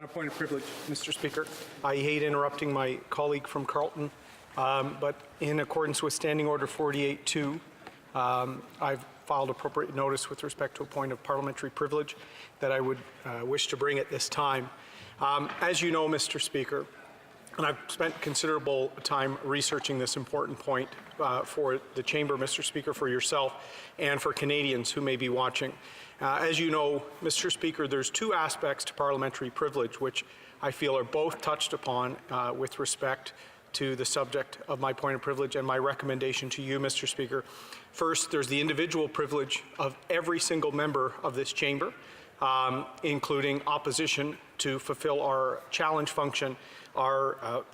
A point of privilege. Mr. Speaker, I hate interrupting my colleague from Carleton, but in accordance with Standing Order 48-2, I've filed appropriate notice with respect to a point of parliamentary privilege that I would wish to bring at this time. As you know, Mr. Speaker, and I've spent considerable time researching this important point for the Chamber, Mr. Speaker, for yourself and for Canadians who may be watching. As you know, Mr. Speaker, there's two aspects to parliamentary privilege which I feel are both touched upon with respect to the subject of my point of privilege and my recommendation to you, Mr. Speaker. First, there's the individual privilege of every single member of this Chamber, including opposition to fulfill our challenge function, our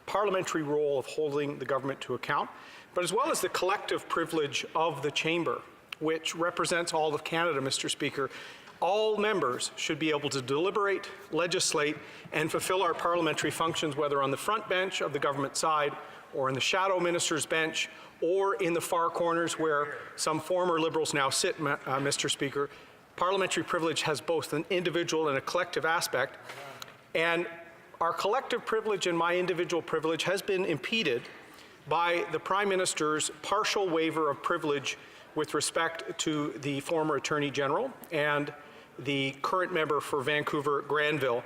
parliamentary role of holding the government to account, but as well as the collective privilege of the Chamber, which represents all of Canada, Mr. Speaker. All members should be able to deliberate, legislate, and fulfill our parliamentary functions, whether on the front bench of the government side, or in the shadow minister's bench, or in the far corners where some former Liberals now sit, Mr. Speaker. Parliamentary privilege has both an individual and a collective aspect, and our collective privilege and my individual privilege has been impeded by the Prime Minister's partial waiver of privilege with respect to the former Attorney General and the current member for Vancouver-Granville.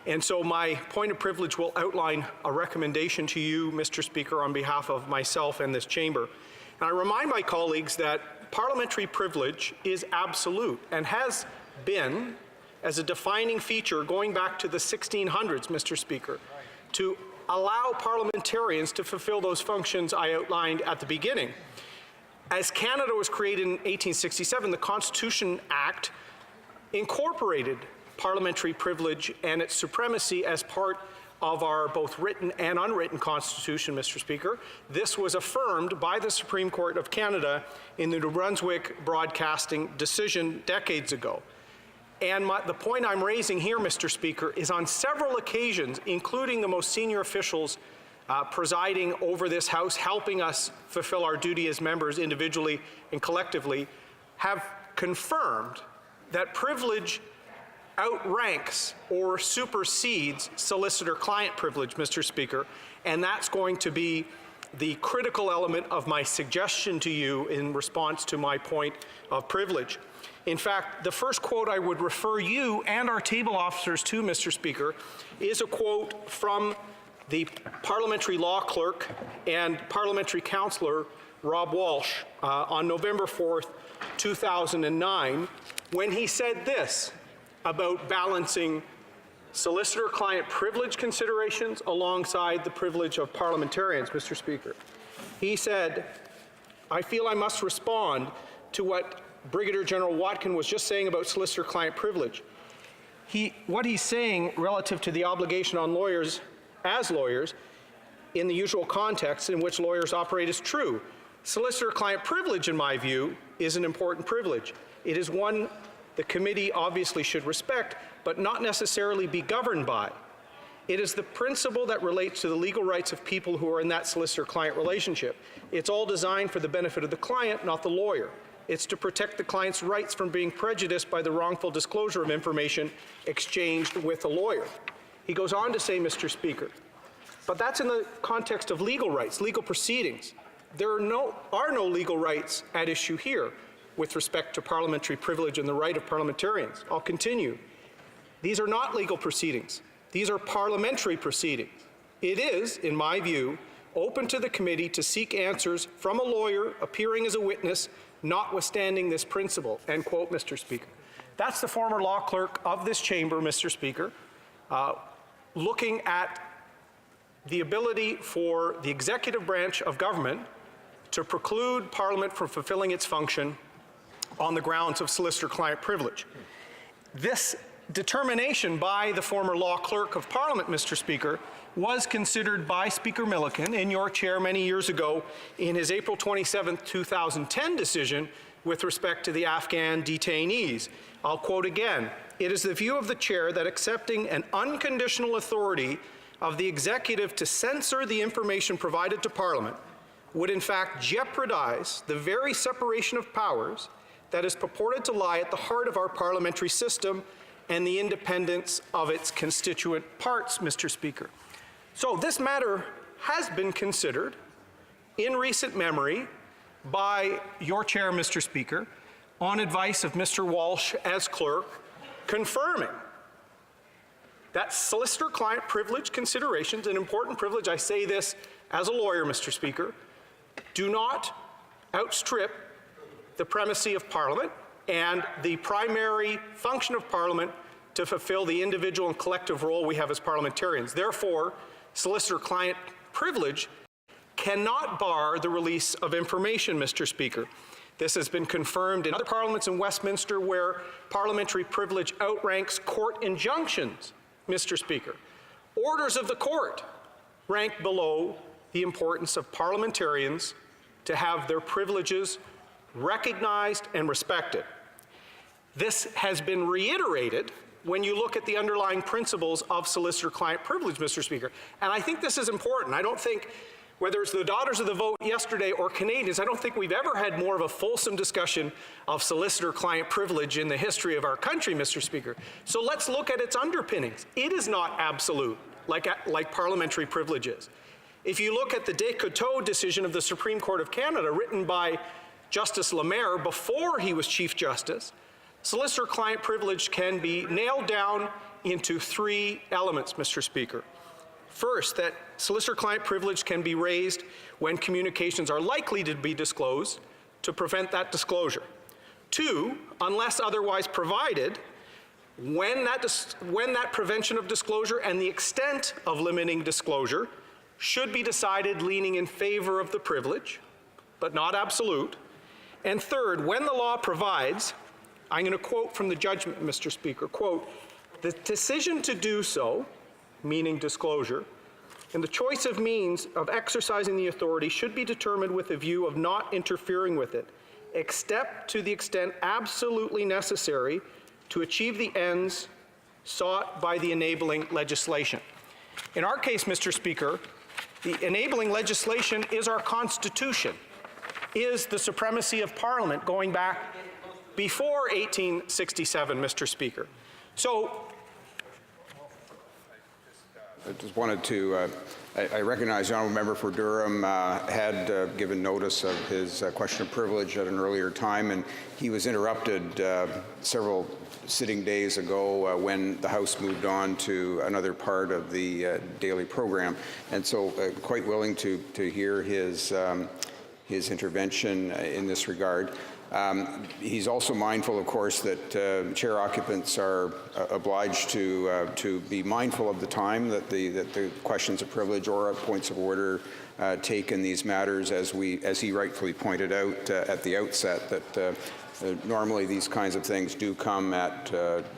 And so my point of privilege will outline a recommendation to you, Mr. Speaker, on behalf of myself and this Chamber. And I remind my colleagues that parliamentary privilege is absolute and has been as a defining feature going back to the 1600s, Mr. Speaker, to allow parliamentarians to fulfill those functions I outlined at the beginning. As Canada was created in 1867, the Constitution Act incorporated parliamentary privilege and its supremacy as part of our both written and unwritten Constitution, Mr. Speaker. This was affirmed by the Supreme Court of Canada in the New Brunswick Broadcasting decision decades ago. And the point I'm raising here, Mr. Speaker, is on several occasions, including the most senior officials presiding over this House, helping us fulfill our duty as members individually and collectively, have confirmed that privilege outranks or supersedes solicitor-client privilege, Mr. Speaker, and that's going to be the critical element of my suggestion to you in response to my point of privilege. In fact, the first quote I would refer you and our table officers to, Mr. Speaker, is a quote from the parliamentary law clerk and parliamentary councillor Rob Walsh on November 4th, 2009, when he said this about balancing solicitor-client privilege considerations alongside the privilege of parliamentarians, Mr. Speaker. He said, "I feel I must respond to what Brigadier General Watkin was just saying about solicitor-client privilege. What he's saying relative to the obligation on lawyers as lawyers in the usual context in which lawyers operate is true. Solicitor-client privilege, in my view, is an important privilege. It is one the committee obviously should respect, but not necessarily be governed by. It is the principle that relates to the legal rights of people who are in that solicitor-client relationship. It's all designed for the benefit of the client, not the lawyer. It's to protect the client's rights from being prejudiced by the wrongful disclosure of information exchanged with a lawyer." He goes on to say, Mr. Speaker, but that's in the context of legal rights, legal proceedings. There are no legal rights at issue here with respect to parliamentary privilege and the right of parliamentarians. I'll continue. These are not legal proceedings. These are parliamentary proceedings. It is, in my view, open to the committee to seek answers from a lawyer appearing as a witness, notwithstanding this principle, end quote, Mr. Speaker. That's the former law clerk of this Chamber, Mr. Speaker, looking at the ability for the executive branch of government to preclude Parliament from fulfilling its function on the grounds of solicitor-client privilege. This determination by the former law clerk of Parliament, Mr. Speaker, was considered by Speaker Milliken in your chair many years ago in his April 27, 2010 decision with respect to the Afghan detainees. I'll quote again, "It is the view of the chair that accepting an unconditional authority of the executive to censor the information provided to Parliament would in fact jeopardize the very separation of powers that is purported to lie at the heart of our parliamentary system and the independence of its constituent parts, Mr. Speaker. So this matter has been considered in recent memory by your chair, Mr. Speaker, on advice of Mr. Walsh as clerk, confirming that solicitor-client privilege considerations, an important privilege, I say this as a lawyer, Mr. Speaker, do not outstrip the primacy of Parliament and the primary function of Parliament to fulfill the individual and collective role we have as parliamentarians. Therefore, solicitor-client privilege cannot bar the release of information, Mr. Speaker. This has been confirmed in other parliaments in Westminster where parliamentary privilege outranks court injunctions, Mr. Speaker. Orders of the court rank below the importance of parliamentarians to have their privileges recognized and respected. This has been reiterated when you look at the underlying principles of solicitor-client privilege, Mr. Speaker. And I think this is important. I don't think, whether it's the Daughters of the Vote yesterday or Canadians, I don't think we've ever had more of a fulsome discussion of solicitor-client privilege in the history of our country, Mr. Speaker. So let's look at its underpinnings. It is not absolute, like parliamentary privilege is. If you look at the Descoteaux decision of the Supreme Court of Canada, written by Justice Lemaire before he was Chief Justice, solicitor-client privilege can be nailed down into three elements, Mr. Speaker. First, that solicitor-client privilege can be raised when communications are likely to be disclosed to prevent that disclosure. Two, unless otherwise provided, when that prevention of disclosure and the extent of limiting disclosure should be decided leaning in favor of the privilege, but not absolute. And third, when the law provides, I'm going to quote from the judgment, Mr. Speaker, quote, "The decision to do so," meaning disclosure, "and the choice of means of exercising the authority should be determined with a view of not interfering with it, except to the extent absolutely necessary to achieve the ends sought by the enabling legislation." In our case, Mr. Speaker, the enabling legislation is our Constitution, is the supremacy of Parliament going back before 1867, Mr. Speaker. So I just wanted to, I recognize the Honourable Member for Durham had given notice of his question of privilege at an earlier time, and he was interrupted several sitting days ago when the House moved on to another part of the daily program. And so quite willing to hear his intervention in this regard. He's also mindful, of course, that chair occupants are obliged to be mindful of the time that the questions of privilege or points of order take in these matters, as he rightfully pointed out at the outset, that normally these kinds of things do come at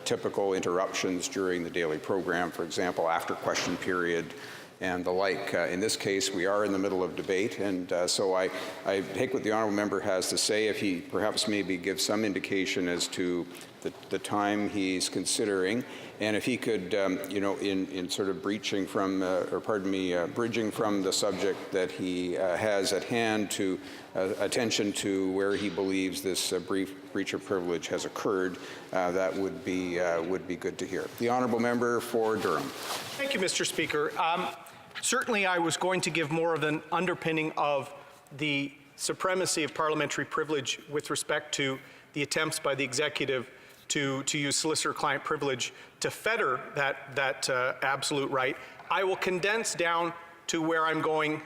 typical interruptions during the daily program, for example, after question period and the like. In this case, we are in the middle of debate, and so I take what the honourable member has to say. If he perhaps maybe gives some indication as to the time he's considering, and if he could, you know, in sort of bridging from the subject that he has at hand to attention to where he believes this brief breach of privilege has occurred, that would be good to hear. The honourable member for Durham. Thank you, Mr. Speaker. Certainly, I was going to give more of an underpinning of the supremacy of parliamentary privilege with respect to the attempts by the executive to use solicitor-client privilege to fetter that absolute right. I will condense down to where I'm going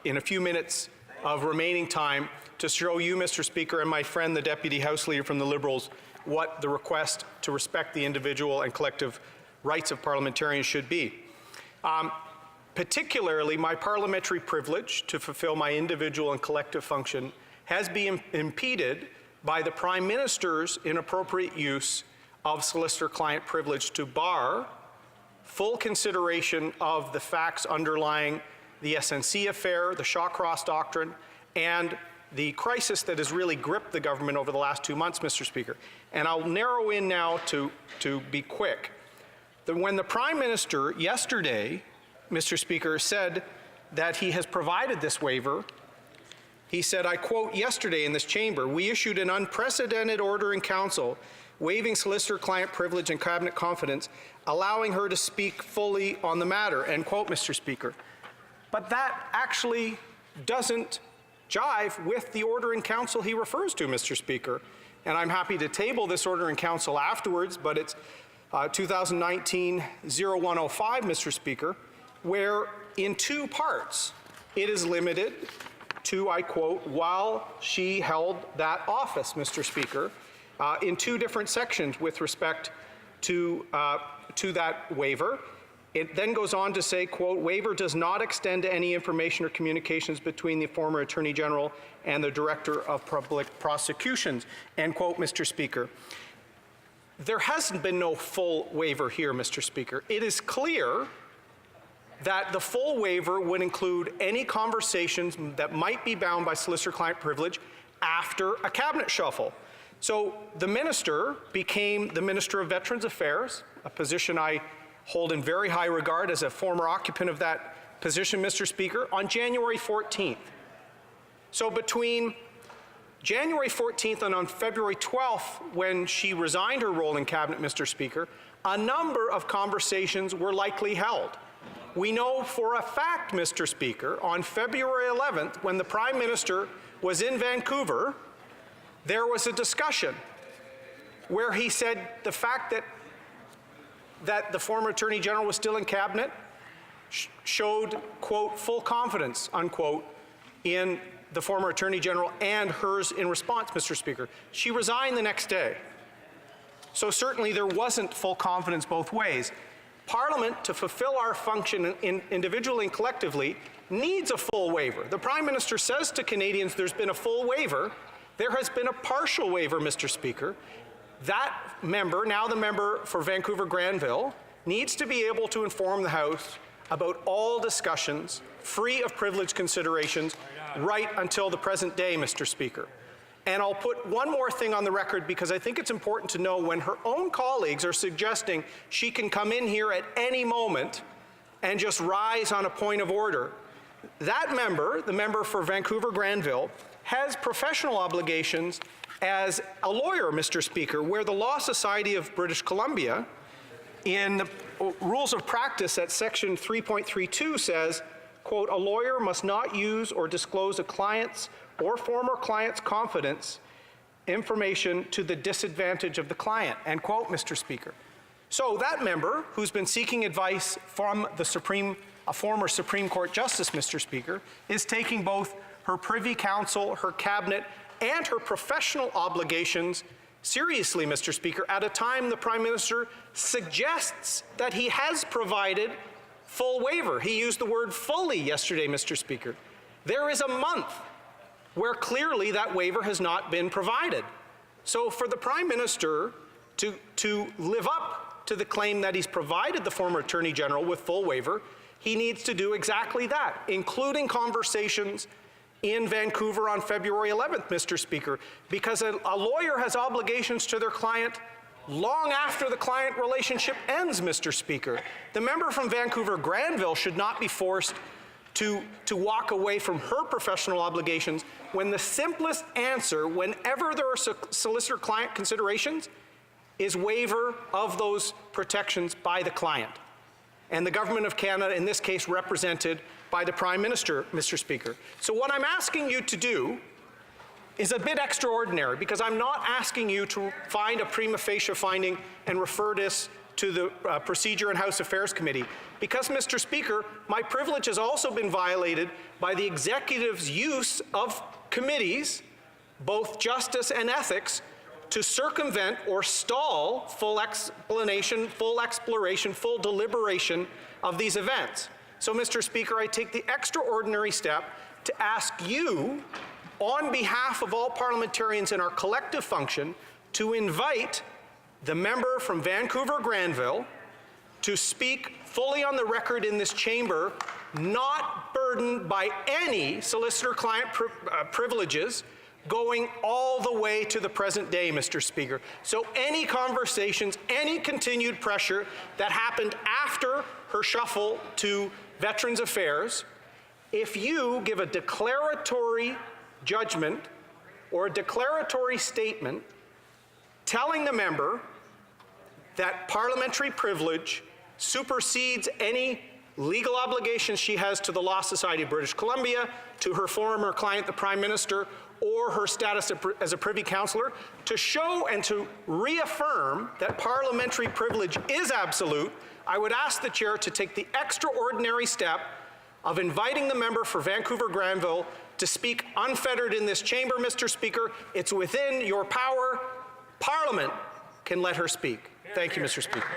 in a few minutes of remaining time to show you, Mr. Speaker, and my friend, the Deputy House Leader from the Liberals, what the request to respect the individual and collective rights of parliamentarians should be. Particularly, my parliamentary privilege to fulfill my individual and collective function has been impeded by the Prime Minister's inappropriate use of solicitor-client privilege to bar full consideration of the facts underlying the SNC affair, the Shawcross Doctrine, and the crisis that has really gripped the government over the last 2 months, Mr. Speaker. And I'll narrow in now to be quick. When the Prime Minister yesterday, Mr. Speaker, said that he has provided this waiver, he said, I quote, yesterday in this chamber, we issued an unprecedented order in Council waiving solicitor-client privilege and cabinet confidence, allowing her to speak fully on the matter, end quote, Mr. Speaker. But that actually doesn't jive with the order in council he refers to, Mr. Speaker. And I'm happy to table this order in council afterwards, but it's 2019-0105, Mr. Speaker, where in two parts it is limited to, I quote, while she held that office, Mr. Speaker, in two different sections with respect to that waiver. It then goes on to say, quote, waiver does not extend to any information or communications between the former Attorney General and the Director of Public Prosecutions, end quote, Mr. Speaker. There hasn't been no full waiver here, Mr. Speaker. It is clear that the full waiver would include any conversations that might be bound by solicitor-client privilege after a cabinet shuffle. So the minister became the Minister of Veterans Affairs, a position I hold in very high regard as a former occupant of that position, Mr. Speaker, on January 14th. So between January 14th and on February 12th, when she resigned her role in cabinet, Mr. Speaker, a number of conversations were likely held. We know for a fact, Mr. Speaker, on February 11th, when the Prime Minister was in Vancouver, there was a discussion where he said the fact that the former Attorney General was still in cabinet showed, quote, full confidence, unquote, in the former Attorney General and hers in response, Mr. Speaker. She resigned the next day. So certainly there wasn't full confidence both ways. Parliament, to fulfill our function individually and collectively, needs a full waiver. The Prime Minister says to Canadians there's been a full waiver. There has been a partial waiver, Mr. Speaker. That member, now the member for Vancouver Granville, needs to be able to inform the House about all discussions, free of privilege considerations, right until the present day, Mr. Speaker. And I'll put one more thing on the record because I think it's important to know when her own colleagues are suggesting she can come in here at any moment and just rise on a point of order. That member, the member for Vancouver Granville, has professional obligations as a lawyer, Mr. Speaker, where the Law Society of British Columbia, in the rules of practice at section 3.32 says, quote, a lawyer must not use or disclose a client's or former client's confidence information to the disadvantage of the client, end quote, Mr. Speaker. So that member, who's been seeking advice from a former Supreme Court Justice, Mr. Speaker, is taking both her Privy Council, her cabinet, and her professional obligations seriously, Mr. Speaker, at a time the Prime Minister suggests that he has provided full waiver. He used the word fully yesterday, Mr. Speaker. There is a month where clearly that waiver has not been provided. So for the Prime Minister to live up to the claim that he's provided the former Attorney General with full waiver, he needs to do exactly that, including conversations in Vancouver on February 11th, Mr. Speaker, because a lawyer has obligations to their client long after the client relationship ends, Mr. Speaker. The member from Vancouver Granville should not be forced to walk away from her professional obligations when the simplest answer, whenever there are solicitor-client considerations, is waiver of those protections by the client. And the Government of Canada, in this case, represented by the Prime Minister, Mr. Speaker. So what I'm asking you to do is a bit extraordinary, because I'm not asking you to find a prima facie finding and refer this to the Procedure and House Affairs Committee. Because, Mr. Speaker, my privilege has also been violated by the executive's use of committees, both justice and ethics, to circumvent or stall full explanation, full exploration, full deliberation of these events. So, Mr. Speaker, I take the extraordinary step to ask you, on behalf of all parliamentarians in our collective function, to invite the member from Vancouver Granville to speak fully on the record in this chamber, not burdened by any solicitor-client privileges, going all the way to the present day, Mr. Speaker. So any conversations, any continued pressure that happened after her shuffle to Veterans Affairs, if you give a declaratory judgment or a declaratory statement telling the member that parliamentary privilege supersedes any legal obligations she has to the Law Society of British Columbia, to her former client, the Prime Minister, or her status as a Privy Councillor, to show and to reaffirm that parliamentary privilege is absolute, I would ask the Chair to take the extraordinary step of inviting the member for Vancouver-Granville to speak unfettered in this chamber, Mr. Speaker. It's within your power. Parliament can let her speak. Thank you, Mr. Speaker.